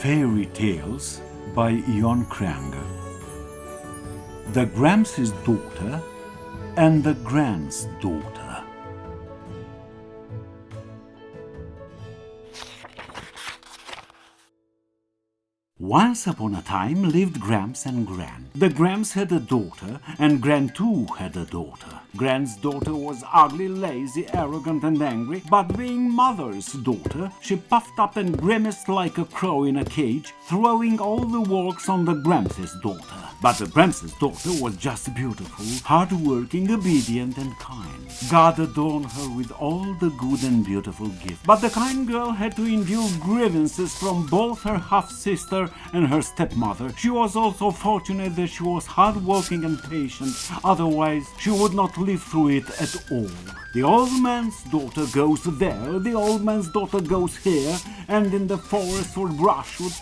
Fairy Tales by Creangă. The Gramps' Daughter and the Gran's Daughter. Once upon a time lived Gramps and Gran. The Gramps had a daughter, and Gran too had a daughter. Gran's daughter was ugly, lazy, arrogant, and angry, but being mother's daughter, she puffed up and grimaced like a crow in a cage, throwing all the works on the Gramps' daughter. But the Gramps' daughter was just beautiful, hard-working, obedient, and kind. God adorned her with all the good and beautiful gifts. But the kind girl had to endure grievances from both her half-sister and her stepmother. She was also fortunate that she was hard-working and patient, otherwise she would not live through it at all. The old man's daughter goes there, the old man's daughter goes here, and in the forest for brushwood,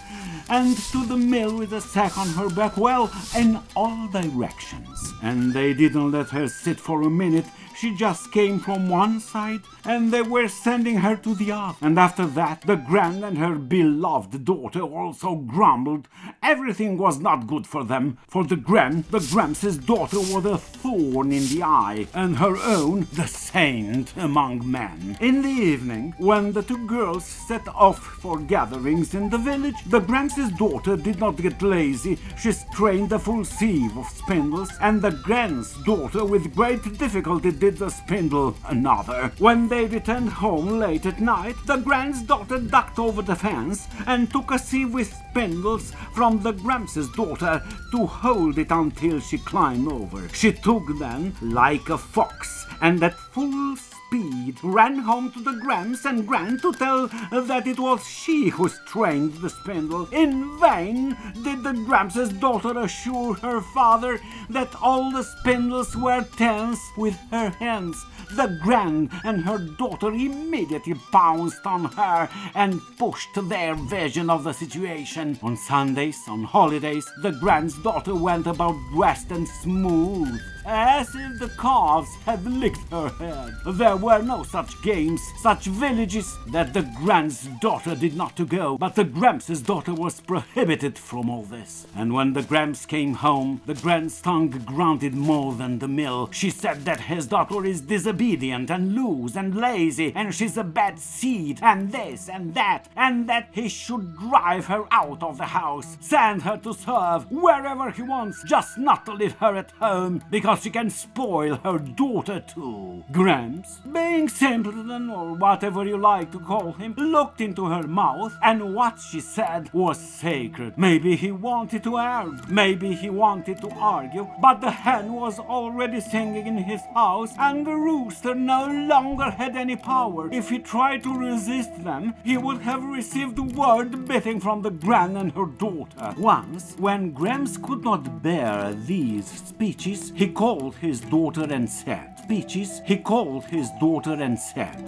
and to the mill with a sack on her back, well, in all directions. And they didn't let her sit for a minute. She just came from one side, and they were sending her to the other. And after that, the Gran and her beloved daughter also grumbled. Everything was not good for them. For the Gran, the Gramps' daughter was a thorn in the eye, and her own the saint among men. In the evening, when the two girls set off for gatherings in the village, the Gramps' daughter did not get lazy. She strained a full sieve of spindles, and the Gran's daughter with great difficulty did the spindle another. When they returned home late at night, the Gran's daughter ducked over the fence and took a sieve with spindles from the Gramps' daughter to hold it until she climbed over. She took them like a fox and at full speed ran home to the Gramps and Gran to tell that it was she who strained the spindle. In vain did the Gramps' daughter assure her father that all the spindles were tense with her hands. The Gran and her daughter immediately pounced on her and pushed their version of the situation. On Sundays, on holidays, the Gran's daughter went about dressed and smooth, as if the calves had licked her head. There were no such games, such villages that the Gran's daughter did not to go, but the Gramps' daughter was prohibited from all this. And when the Gramps came home, the Gran's tongue grunted more than the mill. She said that his daughter is disobedient and loose and lazy, and she's a bad seed, and this and that he should drive her out of the house, send her to serve wherever he wants, just not to leave her at home, because she can spoil her daughter too. Gramps, being simpleton or whatever you like to call him, looked into her mouth, and what she said was sacred. Maybe he wanted to argue, maybe he wanted to argue, but the hen was already singing in his house, and the rooster no longer had any power. If he tried to resist them, he would have received word beating from the Gran and her daughter. Once, when Gramps could not bear these speeches, he called his daughter and said,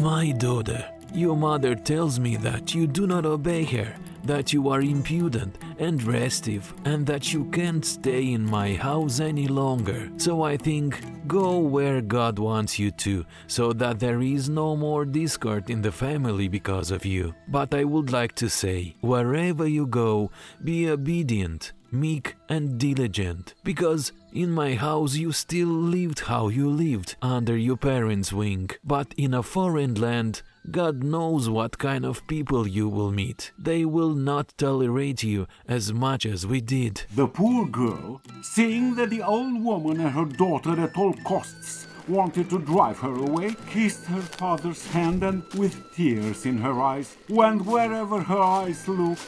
My daughter, your mother tells me that you do not obey her, that you are impudent and restive, and that you can't stay in my house any longer. So I think, go where God wants you to, so that there is no more discord in the family because of you. But I would like to say, wherever you go, be obedient, meek and diligent, because in my house you still lived how you lived, under your parents' wing, but in a foreign land, God knows what kind of people you will meet. They will not tolerate you as much as we did. The poor girl, seeing that the old woman and her daughter at all costs wanted to drive her away, kissed her father's hand and, with tears in her eyes, went wherever her eyes looked,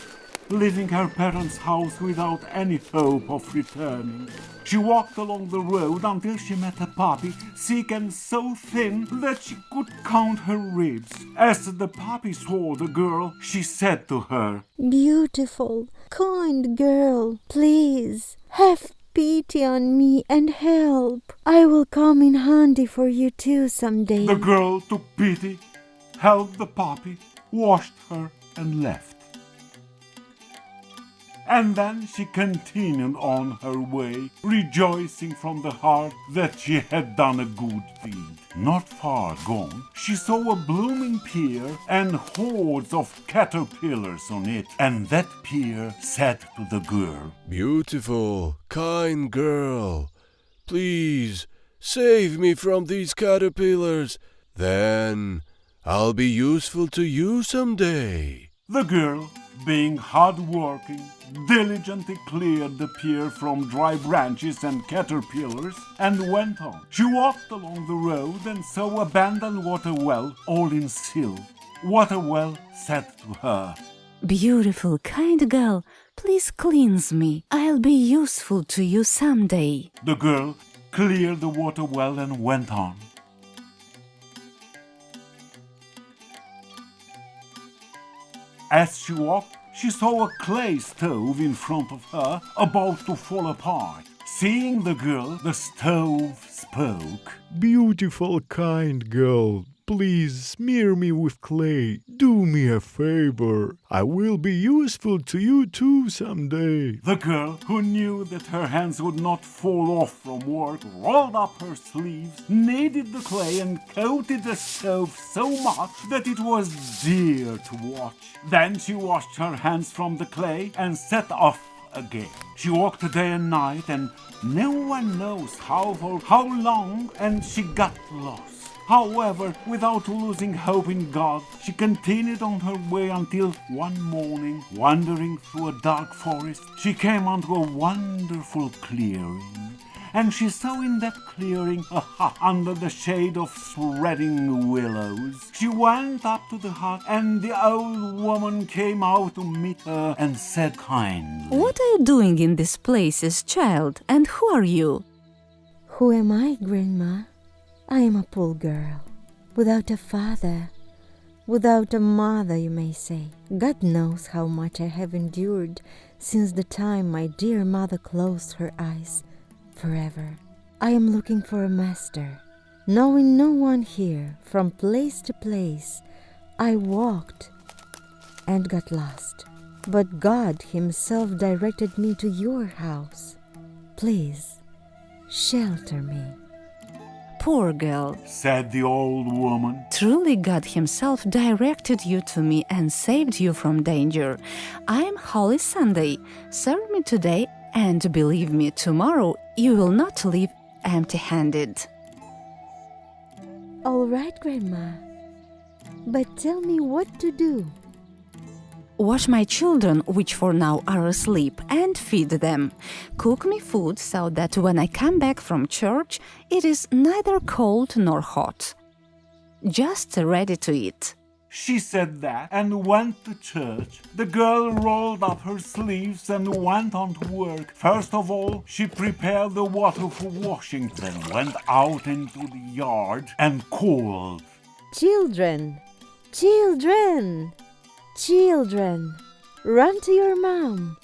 leaving her parents' house without any hope of returning. She walked along the road until she met a puppy, sick and so thin that she could count her ribs. As the puppy saw the girl, she said to her, Beautiful, kind girl, please, have pity on me and help. I will come in handy for you too someday. The girl took pity, helped the puppy, washed her and left. and then she continued on her way, rejoicing from the heart that she had done a good deed. Not far gone, she saw a blooming pier and hordes of caterpillars on it, and that pier said to the girl, "Beautiful, kind girl, please save me from these caterpillars. Then I'll be useful to you someday." The girl, being hard-working, diligently cleared the pier from dry branches and caterpillars and went on. She walked along the road and saw a abandoned water well, all in silt. Water well said to her, "Beautiful, kind girl, please cleanse me. I'll be useful to you someday." The girl cleared the water well and went on. As she walked, she saw a clay stove in front of her, about to fall apart. Seeing the girl, the stove spoke. "Beautiful, kind girl, please smear me with clay. Do me a favor. I will be useful to you too someday." The girl, who knew that her hands would not fall off from work, rolled up her sleeves, kneaded the clay, and coated the stove so much that it was dear to watch. Then she washed her hands from the clay and set off again. She walked day and night, and no one knows for how long, and she got lost. However, without losing hope in God, she continued on her way until one morning, wandering through a dark forest, she came onto a wonderful clearing. And she saw in that clearing a hut under the shade of spreading willows. She went up to the hut, and the old woman came out to meet her and said kindly, "What are you doing in these places, child? And who are you?" Who am I, Grandma? I am a poor girl, without a father, without a mother, you may say. God knows how much I have endured since the time my dear mother closed her eyes forever. I am looking for a master. Knowing no one here, from place to place, I walked and got lost. But God Himself directed me to your house. Please, shelter me." "Poor girl, said the old woman. truly God Himself directed you to me and saved you from danger. I am Holy Sunday. Serve me today, and believe me, tomorrow you will not leave empty-handed." All right, Grandma. But tell me what to do. "Wash my children, which for now are asleep, and feed them. Cook me food so that when I come back from church, it is neither cold nor hot. Just ready to eat." She said that and went to church. The girl rolled up her sleeves and went on to work. First of all, she prepared the water for washing, then went out into the yard and called, Children, children, children, run to your mom.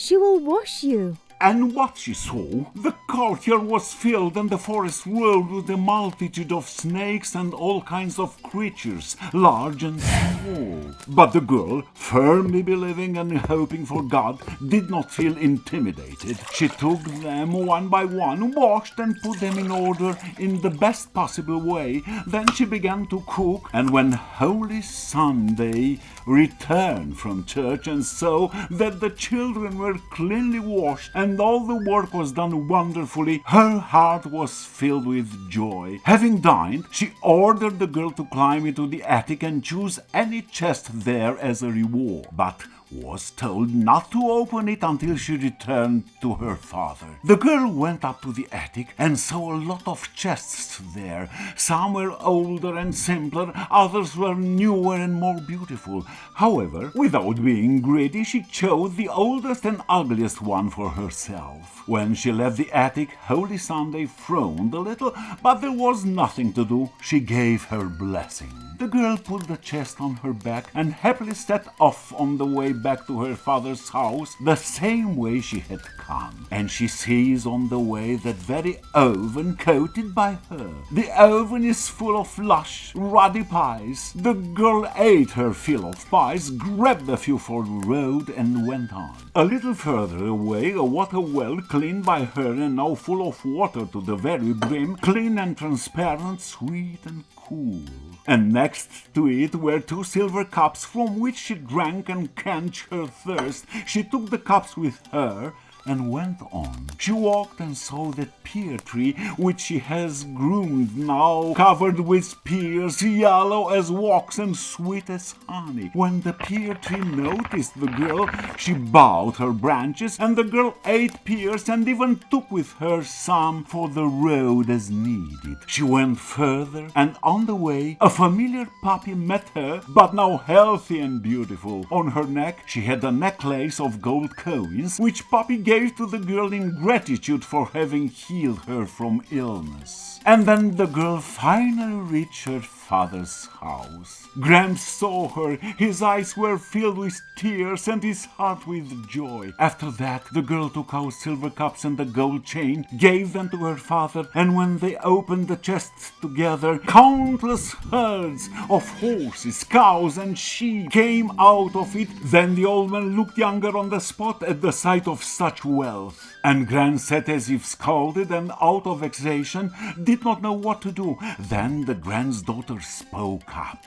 She will wash you. And what she saw, the courtyard was filled and the forest roared with a multitude of snakes and all kinds of creatures, large and small. But the girl, firmly believing and hoping for God, did not feel intimidated. She took them one by one, washed and put them in order in the best possible way. Then she began to cook, and when Holy Sunday returned from church and saw that the children were cleanly washed and all the work was done wonderfully, her heart was filled with joy. Having dined, she ordered the girl to climb into the attic and choose any chest there as a reward, but was told not to open it until she returned to her father. The girl went up to the attic and saw a lot of chests there. Some were older and simpler, others were newer and more beautiful. However, without being greedy, she chose the oldest and ugliest one for herself. When she left the attic, Holy Sunday frowned a little, but there was nothing to do. She gave her blessing. The girl put the chest on her back and happily set off on the way back to her father's house the same way she had come. And she sees on the way that very oven coated by her. The oven is full of lush, ruddy pies. The girl ate her fill of pies, grabbed a few for the road and went on. A little further away, a water well cleaned by her and now full of water to the very brim, clean and transparent, sweet and cool. And next to it were 2 silver cups from which she drank and quenched her thirst. She took the cups with her and went on. She walked and saw that pear tree which she has groomed now, covered with pears, yellow as wax and sweet as honey. When the pear tree noticed the girl, she bowed her branches, and the girl ate pears and even took with her some for the road as needed. She went further, and on the way a familiar puppy met her, but now healthy and beautiful. On her neck she had a necklace of gold coins, which puppy gave to the girl in gratitude for having healed her from illness. And then the girl finally reached her father's house. Gramps saw her. His eyes were filled with tears and his heart with joy. After that, the girl took out silver cups and the gold chain, gave them to her father, and when they opened the chests together, countless herds of horses, cows, and sheep came out of it. Then the old man looked younger on the spot at the sight of such wealth. And Gran sat as if scalded and out of vexation, did not know what to do. Then the Gran's daughter spoke up.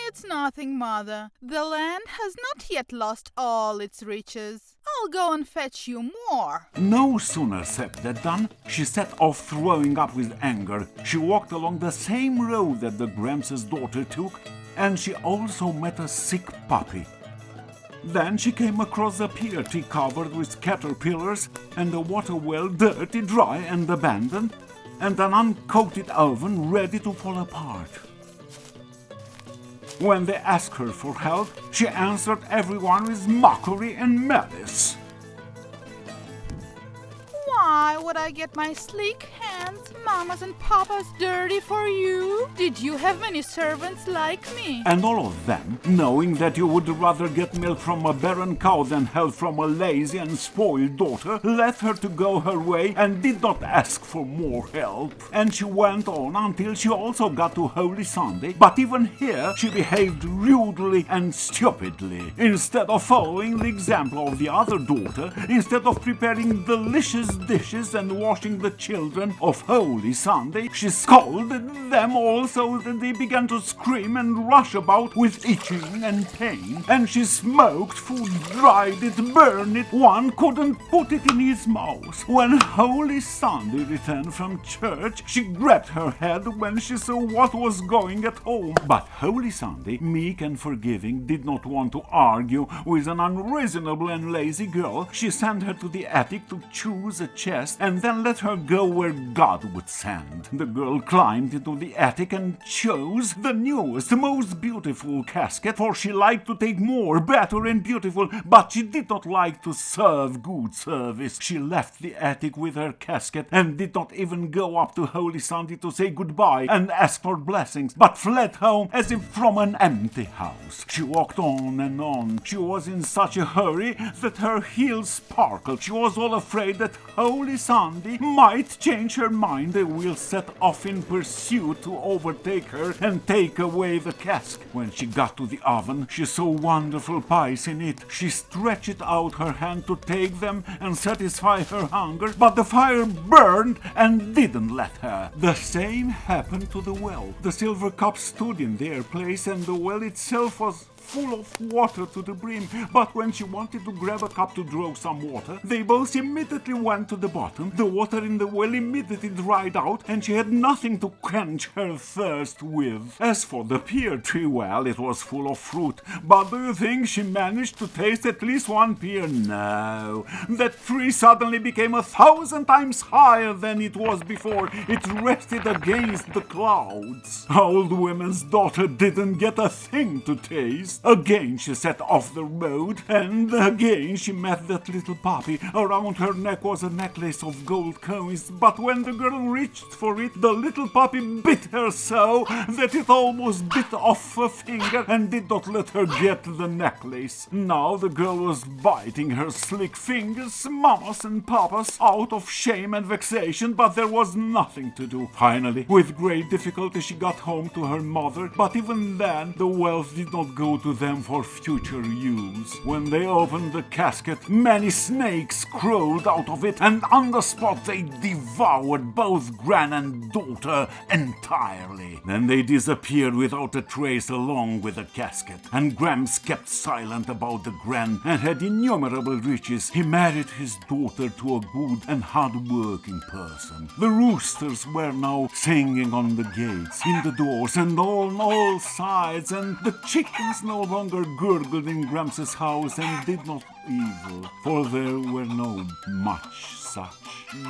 It's nothing, Mother. The land has not yet lost all its riches. I'll go and fetch you more. No sooner said than done. She set off throwing up with anger. She walked along the same road that the Gramps' daughter took, and she also met a sick puppy. Then she came across a pear tree covered with caterpillars, and a water well dirty, dry, and abandoned, and an uncoated oven ready to fall apart. When they asked her for help, she answered everyone with mockery and malice. Why would I get my sleek hands, mamas and papas, dirty for you? Did you have many servants like me? And all of them, knowing that you would rather get milk from a barren cow than help from a lazy and spoiled daughter, left her to go her way and did not ask for more help. And she went on until she also got to Holy Sunday, but even here she behaved rudely and stupidly. Instead of following the example of the other daughter, instead of preparing delicious dishes and washing the children of Holy Sunday, she scolded them all so that they began to scream and rush about with itching and pain. And she smoked food, dried it, burned it. One couldn't put it in his mouth. When Holy Sunday returned from church, she grabbed her head when she saw what was going at home. But Holy Sunday, meek and forgiving, did not want to argue with an unreasonable and lazy girl. She sent her to the attic to choose a chest and then let her go where God would send. The girl climbed into the attic and chose the newest, most beautiful casket, for she liked to take more, better and beautiful, but she did not like to serve good service. She left the attic with her casket and did not even go up to Holy Sunday to say goodbye and ask for blessings, but fled home as if from an empty house. She walked on and on. She was in such a hurry that her heels sparkled. She was all afraid that Holy Sunday might change her mind and will set off in pursuit to overtake her and take away the cask. When she got to the oven, she saw wonderful pies in it. She stretched out her hand to take them and satisfy her hunger, but the fire burned and didn't let her. The same happened to the well. The silver cups stood in their place and the well itself was full of water to the brim, but when she wanted to grab a cup to draw some water, they both immediately went to the bottom. The water in the well immediately dried out, and she had nothing to quench her thirst with. As for the pear tree, well, it was full of fruit, but do you think she managed to taste at least one pear? No. That tree suddenly became 1,000 times higher than it was before. It rested against the clouds. Old woman's daughter didn't get a thing to taste. house. Again she set off the road, and again she met that little puppy. Around her neck was a necklace of gold coins, but when the girl reached for it, the little puppy bit her so that it almost bit off her finger and did not let her get the necklace. Now the girl was biting her slick fingers, mamas and papas, out of shame and vexation, but there was nothing to do. Finally, with great difficulty, she got home to her mother, but even then the wealth did not go to them for future use. When they opened the casket, many snakes crawled out of it, and on the spot they devoured both Gran and daughter entirely. Then they disappeared without a trace along with the casket, and Gramps kept silent about the Gran and had innumerable riches. He married his daughter to a good and hard-working person. The roosters were now singing on the gates, in the doors, and on all sides, and the chickens no longer gurgled in Gramps' house and did not evil, for there were no much such.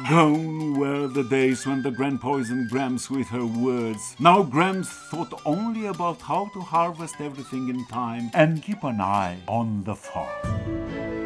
Gone were the days when the Gran poisoned Gramps with her words. Now Gramps thought only about how to harvest everything in time and keep an eye on the farm.